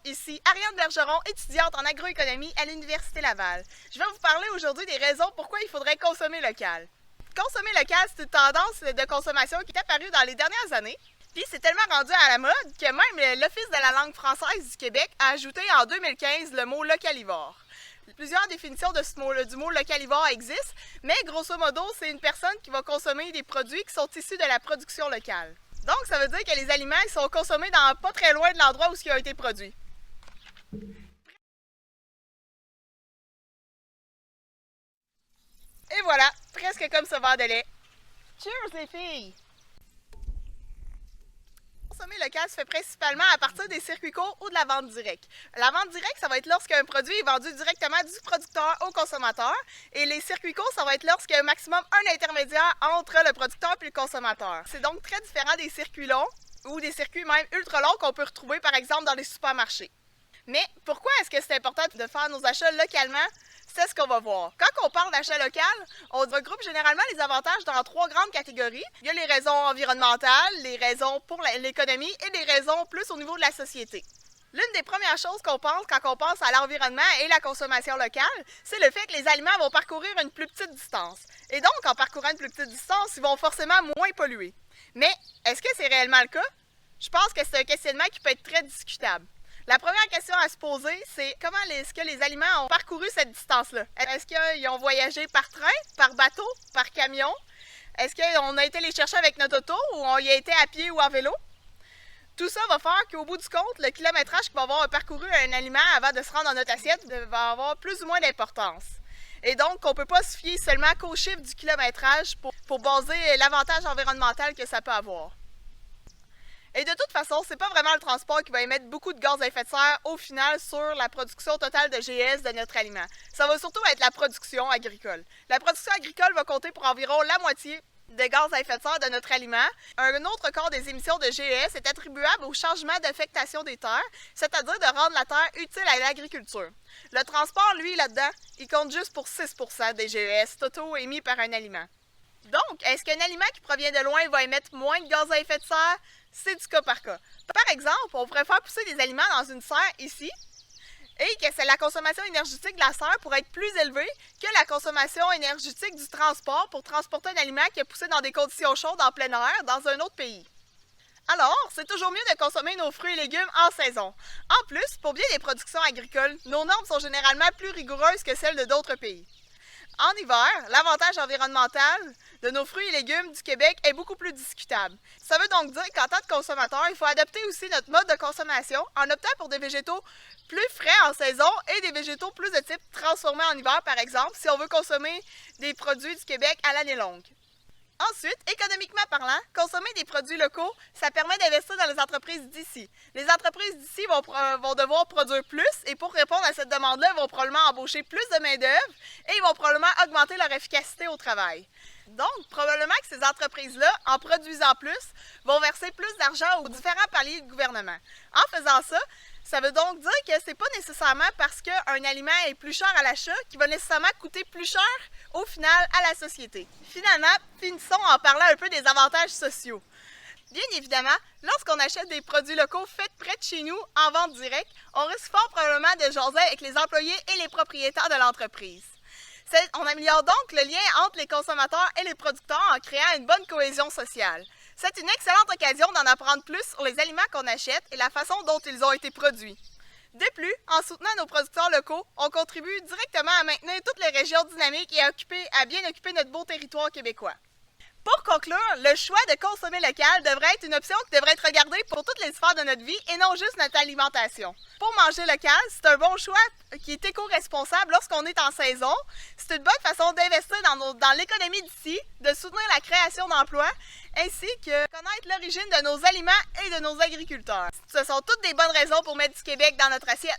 ici Ariane Bergeron, étudiante en agroéconomie à l'Université Laval. Je vais vous parler aujourd'hui des raisons pourquoi il faudrait consommer local. Consommer local, c'est une tendance de consommation qui est apparue dans les dernières années. Puis c'est tellement rendu à la mode que même l'Office de la langue française du Québec a ajouté en 2015 le mot localivore. Plusieurs définitions du mot localivore existent, mais grosso modo, c'est une personne qui va consommer des produits qui sont issus de la production locale. Donc, ça veut dire que les aliments ils sont consommés pas très loin de l'endroit où ils ont été produits. Et voilà, presque comme ce verre de lait. Cheers les filles! Consommer local se fait principalement à partir des circuits courts ou de la vente directe. La vente directe, ça va être lorsqu'un produit est vendu directement du producteur au consommateur. Et les circuits courts, ça va être lorsqu'il y a un maximum un intermédiaire entre le producteur et le consommateur. C'est donc très différent des circuits longs ou des circuits même ultra longs qu'on peut retrouver par exemple dans les supermarchés. Mais pourquoi est-ce que c'est important de faire nos achats localement? C'est ce qu'on va voir. Quand on parle d'achat local, on regroupe généralement les avantages dans 3 grandes catégories. Il y a les raisons environnementales, les raisons pour l'économie et les raisons plus au niveau de la société. L'une des premières choses qu'on pense quand on pense à l'environnement et la consommation locale, c'est le fait que les aliments vont parcourir une plus petite distance. Et donc, en parcourant une plus petite distance, ils vont forcément moins polluer. Mais, est-ce que c'est réellement le cas? Je pense que c'est un questionnement qui peut être très discutable. La première question à se poser, c'est comment est-ce que les aliments ont parcouru cette distance-là? Est-ce qu'ils ont voyagé par train, par bateau, par camion? Est-ce qu'on a été les chercher avec notre auto ou on y a été à pied ou en vélo? Tout ça va faire qu'au bout du compte, le kilométrage qu'il va avoir parcouru un aliment avant de se rendre dans notre assiette va avoir plus ou moins d'importance. Et donc, on ne peut pas se fier seulement qu'au chiffre du kilométrage pour baser l'avantage environnemental que ça peut avoir. Et de toute façon, c'est pas vraiment le transport qui va émettre beaucoup de gaz à effet de serre au final sur la production totale de GES de notre aliment. Ça va surtout être la production agricole. La production agricole va compter pour environ la moitié des gaz à effet de serre de notre aliment. Un autre quart des émissions de GES est attribuable au changement d'affectation des terres, c'est-à-dire de rendre la terre utile à l'agriculture. Le transport, lui, là-dedans, il compte juste pour 6% des GES totaux émis par un aliment. Donc, est-ce qu'un aliment qui provient de loin va émettre moins de gaz à effet de serre? C'est du cas par cas. Par exemple, on pourrait faire pousser des aliments dans une serre ici et que la consommation énergétique de la serre pourrait être plus élevée que la consommation énergétique du transport pour transporter un aliment qui est poussé dans des conditions chaudes en plein air dans un autre pays. Alors, c'est toujours mieux de consommer nos fruits et légumes en saison. En plus, pour bien des productions agricoles, nos normes sont généralement plus rigoureuses que celles de d'autres pays. En hiver, l'avantage environnemental de nos fruits et légumes du Québec est beaucoup plus discutable. Ça veut donc dire qu'en tant que consommateur, il faut adapter aussi notre mode de consommation en optant pour des végétaux plus frais en saison et des végétaux plus de type transformé en hiver, par exemple, si on veut consommer des produits du Québec à l'année longue. Ensuite, économiquement parlant, consommer des produits locaux, ça permet d'investir dans les entreprises d'ici. Les entreprises d'ici vont devoir produire plus et pour répondre à cette demande-là, ils vont probablement embaucher plus de main-d'œuvre et ils vont probablement augmenter leur efficacité au travail. Donc, probablement que ces entreprises-là, en produisant plus, vont verser plus d'argent aux différents paliers du gouvernement. En faisant ça, ça veut donc dire que c'est pas nécessairement parce qu'un aliment est plus cher à l'achat qu'il va nécessairement coûter plus cher au final à la société. Finalement, finissons en parlant un peu des avantages sociaux. Bien évidemment, lorsqu'on achète des produits locaux faits près de chez nous en vente directe, on risque fort probablement de jaser avec les employés et les propriétaires de l'entreprise. On améliore donc le lien entre les consommateurs et les producteurs en créant une bonne cohésion sociale. C'est une excellente occasion d'en apprendre plus sur les aliments qu'on achète et la façon dont ils ont été produits. De plus, en soutenant nos producteurs locaux, on contribue directement à maintenir toutes les régions dynamiques et à bien occuper notre beau territoire québécois. Pour conclure, le choix de consommer local devrait être une option qui devrait être regardée pour toutes les sphères de notre vie et non juste notre alimentation. Pour manger local, c'est un bon choix qui est éco-responsable lorsqu'on est en saison. C'est une bonne façon d'investir dans l'économie d'ici, de soutenir la création d'emplois, ainsi que connaître l'origine de nos aliments et de nos agriculteurs. Ce sont toutes des bonnes raisons pour mettre du Québec dans notre assiette.